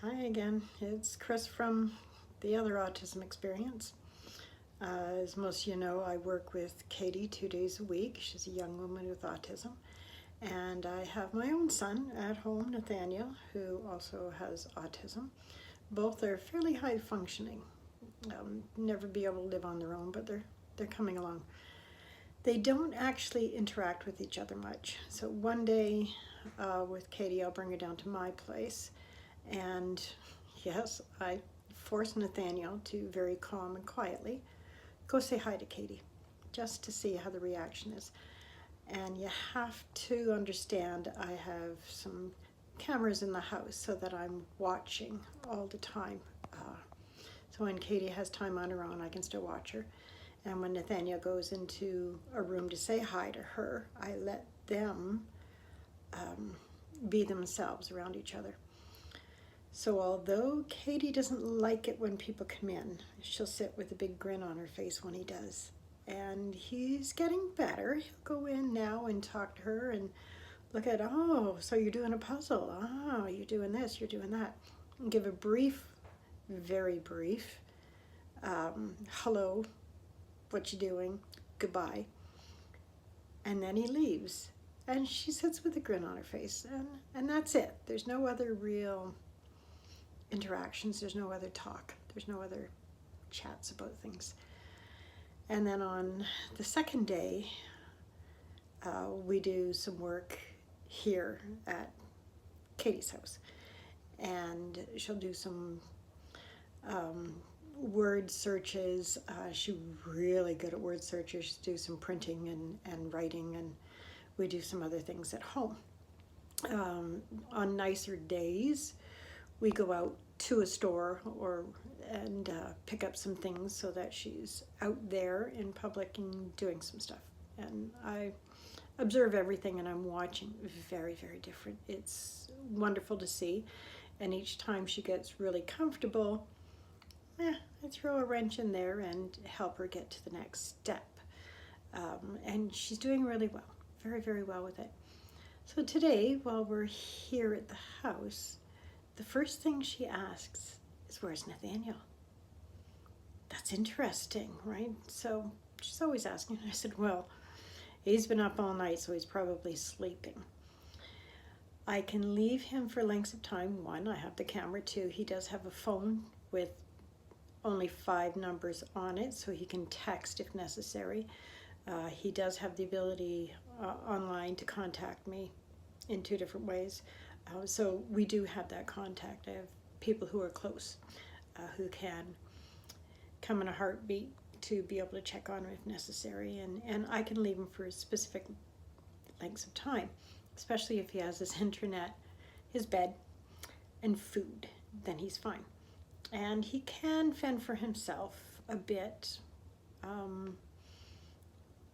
Hi again, it's Chris from the other autism experience. As most of you know, I work with Katie 2 days a week. She's a young woman with autism. And I have my own son at home, Nathaniel, who also has autism. Both are fairly high functioning. Never be able to live on their own, but they're coming along. They don't actually interact with each other much. So one day with Katie, I'll bring her down to my place. And yes, I forced Nathaniel to very calm and quietly go say hi to Katie, just to see how the reaction is. And you have to understand I have some cameras in the house so that I'm watching all the time. So when Katie has time on her own, I can still watch her. And when Nathaniel goes into a room to say hi to her, I let them be themselves around each other. So although Katie doesn't like it when people come in, she'll sit with a big grin on her face when he does. And he's getting better. He'll go in now and talk to her and look at, oh, so you're doing a puzzle. Oh, you're doing this, you're doing that. And give a brief, very brief, hello, what you doing, goodbye. And then he leaves. And she sits with a grin on her face. And that's it. There's no other real interactions, there's no other talk, there's no other chats about things. And then on the second day, we do some work here at Katie's house. And she'll do some word searches. She's really good at word searches. She'll do some printing and writing, and we do some other things at home. On nicer days, we go out to a store and pick up some things so that she's out there in public and doing some stuff. And I observe everything, and I'm watching very, very different. It's wonderful to see. And each time she gets really comfortable, I throw a wrench in there and help her get to the next step. And she's doing really well, very, very well with it. So today, while we're here at the house, the first thing she asks is, where's Nathaniel? That's interesting, right? So she's always asking. I said, well, he's been up all night, so he's probably sleeping. I can leave him for lengths of time. One, I have the camera. Two, he does have a phone with only 5 numbers on it, so he can text if necessary. He does have the ability online to contact me in 2 different ways. So we do have that contact. I have people who are close who can come in a heartbeat to be able to check on him if necessary. And I can leave him for specific lengths of time, especially if he has his internet, his bed, and food, then he's fine. And he can fend for himself a bit.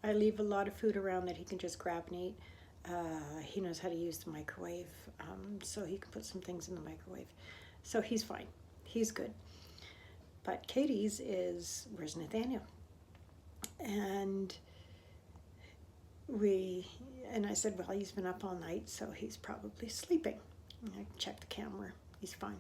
I leave a lot of food around that he can just grab and eat. He knows how to use the microwave, so he can put some things in the microwave. So he's fine. He's good. But Katie's is, where's Nathaniel? And I said, well, he's been up all night, so he's probably sleeping. And I checked the camera. He's fine.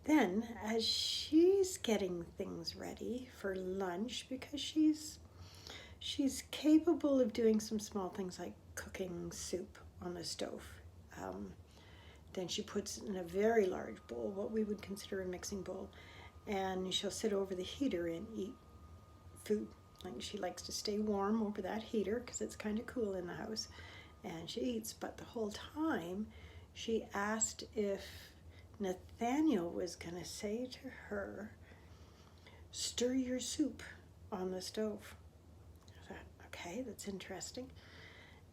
Then, as she's getting things ready for lunch, because she's capable of doing some small things like cooking soup on the stove. Then she puts in a very large bowl, what we would consider a mixing bowl, and she'll sit over the heater and eat food. Like, she likes to stay warm over that heater because it's kind of cool in the house, and she eats. But the whole time she asked if Nathaniel was going to say to her, stir your soup on the stove. I thought, okay, that's interesting.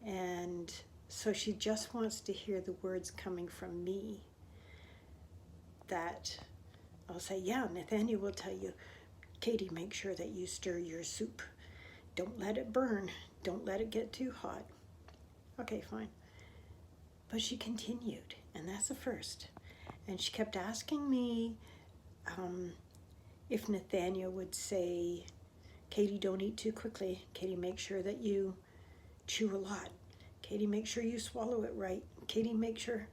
And so she just wants to hear the words coming from me that I'll say, yeah, Nathaniel will tell you, Katie, make sure that you stir your soup. Don't let it burn. Don't let it get too hot. Okay, fine. But she continued, and that's the first. And she kept asking me if Nathaniel would say, Katie, don't eat too quickly. Katie, make sure that you chew a lot. Katie, make sure you swallow it right. Katie, make sure.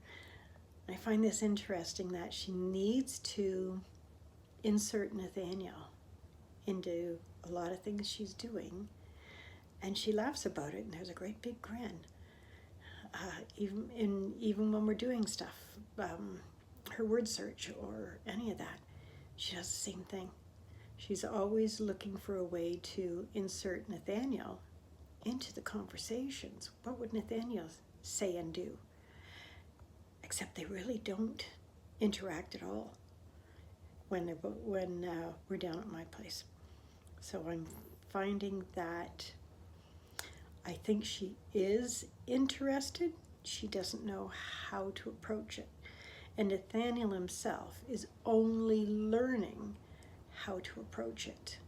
I find this interesting that she needs to insert Nathaniel into a lot of things she's doing, and she laughs about it, and there's a great big grin. Even when we're doing stuff, her word search or any of that, she does the same thing. She's always looking for a way to insert Nathaniel into the conversations. What would Nathaniel say and do? Except they really don't interact at all when we're down at my place. So I'm finding that I think she is interested. She doesn't know how to approach it. And Nathaniel himself is only learning how to approach it.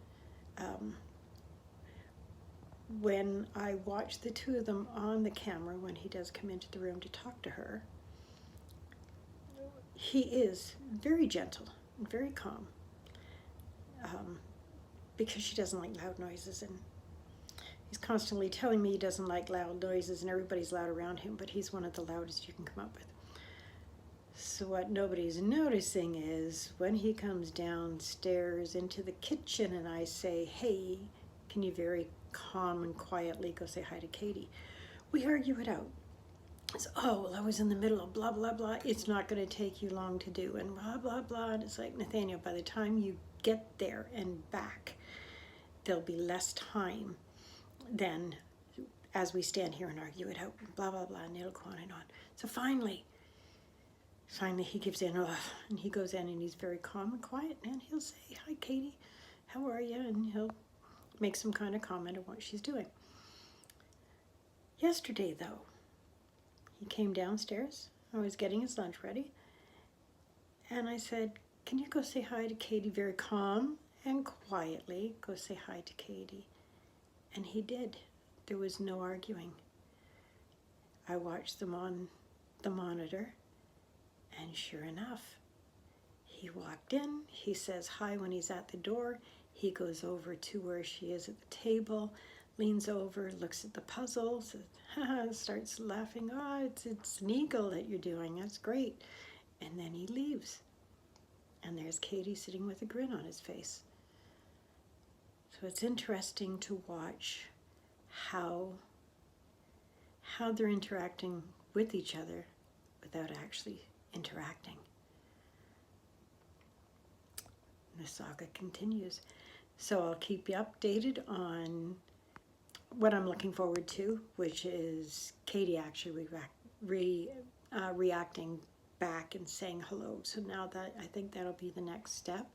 When I watch the two of them on the camera, when he does come into the room to talk to her, he is very gentle and very calm, because she doesn't like loud noises, and he's constantly telling me he doesn't like loud noises, and everybody's loud around him, but he's one of the loudest you can come up with. So what nobody's noticing is when he comes downstairs into the kitchen and I say, hey, can you very calm and quietly go say hi to Katie? We argue it out. It's, oh, well, I was in the middle of blah, blah, blah. It's not going to take you long to do, and blah, blah, blah. And it's like, Nathaniel, by the time you get there and back, there'll be less time than as we stand here and argue it out, blah, blah, blah, and it'll go on and on. So finally he gives in, and he goes in and he's very calm and quiet, and he'll say, hi, Katie, how are you? And he'll make some kind of comment on what she's doing. Yesterday, though, he came downstairs. I was getting his lunch ready, and I said, can you go say hi to Katie very calm and quietly? Go say hi to Katie. And he did. There was no arguing. I watched them on the monitor, and sure enough, he walked in, he says hi when he's at the door, he goes over to where she is at the table, leans over, looks at the puzzle, says, starts laughing, it's an eagle that you're doing, that's great. And then he leaves. And there's Katie sitting with a grin on his face. So it's interesting to watch how they're interacting with each other without actually interacting. The saga continues. So I'll keep you updated on what I'm looking forward to, which is Katie actually reacting back and saying hello. So now that I think that'll be the next step,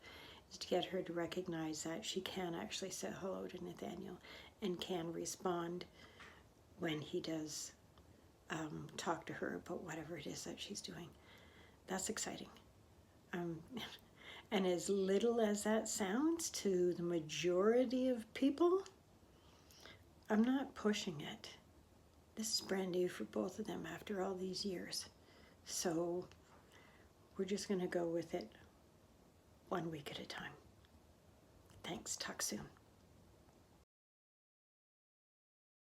is to get her to recognize that she can actually say hello to Nathaniel and can respond when he does talk to her about whatever it is that she's doing. That's exciting. And as little as that sounds to the majority of people, I'm not pushing it. This is brand new for both of them after all these years. So we're just going to go with it 1 week at a time. Thanks. Talk soon.